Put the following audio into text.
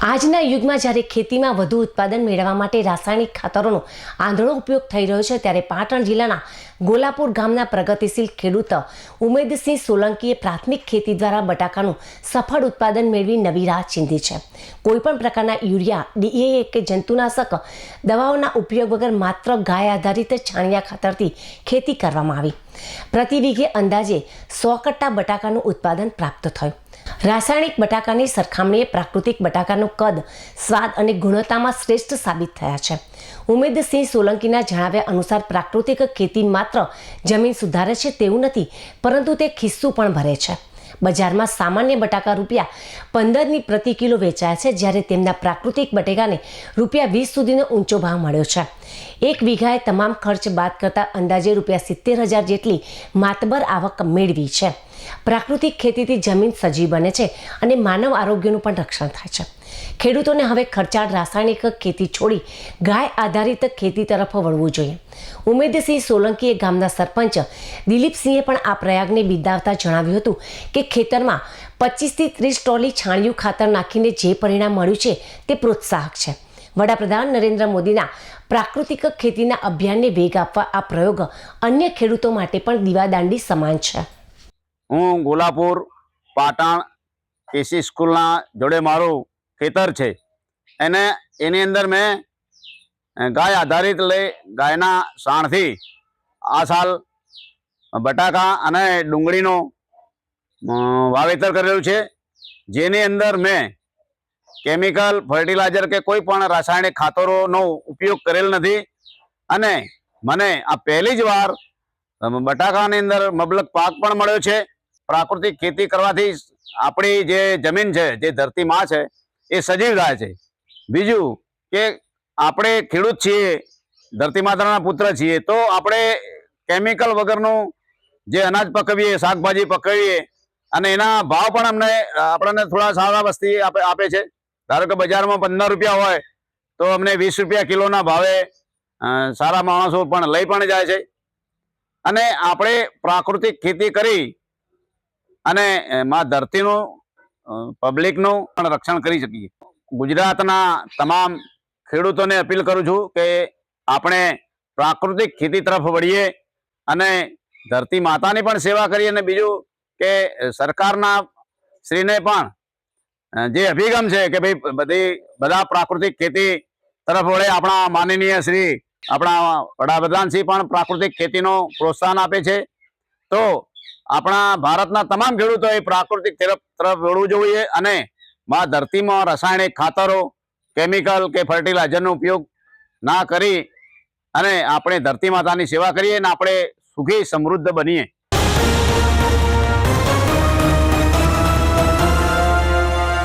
આજના યુગમાં જ્યારે ખેતીમાં વધુ ઉત્પાદન મેળવવા માટે રાસાયણિક ખાતરોનો આંધળો ઉપયોગ થઈ રહ્યો છે, ત્યારે પાટણ જિલ્લાના ગોલાપુર ગામના પ્રગતિશીલ ખેડૂત ઉમેદસિંહ સોલંકીએ પ્રાથમિક ખેતી દ્વારા બટાકાનું સફળ ઉત્પાદન મેળવી નવી રાહ ચીંધી છે. કોઈપણ પ્રકારના યુરિયા, ડીએએ કે જંતુનાશક દવાઓના ઉપયોગ વગર માત્ર ગાય આધારિત છાણિયા ખાતરથી ખેતી કરવામાં આવી. પ્રતિ વીઘે અંદાજે 100 કટ્ટા બટાકાનું ઉત્પાદન પ્રાપ્ત થયું. રાસાયણિક બટાકાની સરખામણીએ પ્રાકૃતિક બટાકાનું કદ, સ્વાદ અને ગુણવત્તામાં શ્રેષ્ઠ સાબિત થયા છે. ઉમેદસિંહ સોલંકીના જણાવ્યા અનુસાર પ્રાકૃતિક ખેતી માત્ર જમીન સુધારે છે તેવું નથી, પરંતુ તે ખિસ્સું પણ ભરે છે. બજારમાં સામાન્ય બટાકા ₹15 પ્રતિ કિલો વેચાય છે, જ્યારે તેમના પ્રાકૃતિક બટાકાને ₹20 સુધીનો ઊંચો ભાવ મળ્યો છે. 1 વીઘાએ તમામ ખર્ચ બાદ કરતાં અંદાજે ₹70,000 જેટલી માતબર આવક મેળવી છે. પ્રાકૃતિક ખેતીથી જમીન સજીવ બને છે અને માનવ આરોગ્યનું પણ રક્ષણ થાય છે. ખેડૂતોને હવે ખર્ચાળ રાસાયણિક ખેતી છોડી ગાય આધારિત ખેતી તરફ વળવું જોઈએ. ઉમેદસિંહ સોલંકીએ ગામના સરપંચ દિલીપસિંહે પણ આ પ્રયાગને બિરદાવતા જણાવ્યું હતું કે ખેતરમાં 25 થી 30 ટ્રોલી છાણિયું ખાતર નાખીને જે પરિણામ મળ્યું છે તે પ્રોત્સાહક છે. વડાપ્રધાન નરેન્દ્ર મોદીના પ્રાકૃતિક ખેતીના અભિયાનને વેગ આપવા આ પ્રયોગ અન્ય ખેડૂતો માટે પણ દીવાદાંડી સમાન છે. હું ગોલાપુર પાટણ કેસી સ્કૂલના જોડે મારું ખેતર છે, એની અંદર મેં ગાય આધારિત ગાયના સાણથી આ સાલ બટાકા અને ડુંગળીનું વાવેતર કરેલું છે, જેની અંદર મેં કેમિકલ ફર્ટિલાઇઝર કે કોઈ પણ રાસાયણિક ખાતરોનો ઉપયોગ કરેલ નથી. અને મને આ પહેલી જ વાર બટાકાની અંદર મબલક પાક પણ મળ્યો છે. પ્રાકૃતિક ખેતી કરવાથી આપણી જે જમીન છે, જે ધરતી માં છે, એ સજીવ થાય છે. બીજું કે આપણે ખેડૂત છીએ, ધરતી માતાના પુત્ર છીએ, તો આપણે કેમિકલ વગરનું જે અનાજ પકવીએ, શાકભાજી પકવીએ અને એના ભાવ પણ આપણને થોડા સારા વસ્તી આપે છે. ધારો કે બજારમાં ₹15 હોય તો અમને ₹20 કિલોના ભાવે સારા માણસો પણ લઈ પણ જાય છે. અને આપણે પ્રાકૃતિક ખેતી કરી અને માં ધરતીનું, પબ્લિકનું પણ રક્ષણ કરી શકીએ. ગુજરાતના તમામ ખેડૂતોને અપીલ કરું છું કે આપણે પ્રાકૃતિક ખેતી તરફ વળીએ અને ધરતી માતાની પણ સેવા કરીએ. અને બીજું કે સરકારના શ્રીને પણ જે અભિગમ છે કે ભાઈ બધા પ્રાકૃતિક ખેતી તરફ વળે. આપણા માનનીય શ્રી આપણા વડાપ્રધાન શ્રી પણ પ્રાકૃતિક ખેતીનો પ્રોત્સાહન આપે છે. તો આપણા ભારતના તમામ ખેડૂતોએ પ્રાકૃતિક તરફ વળવું જોઈએ અને માં ધરતીમાં રાસાયણિક ખાતરો, કેમિકલ કે ફર્ટિલાઇઝરનો ઉપયોગ ના કરી અને આપણે ધરતી માતાની સેવા કરીએ અને આપણે સુખી સમૃદ્ધ બનીએ.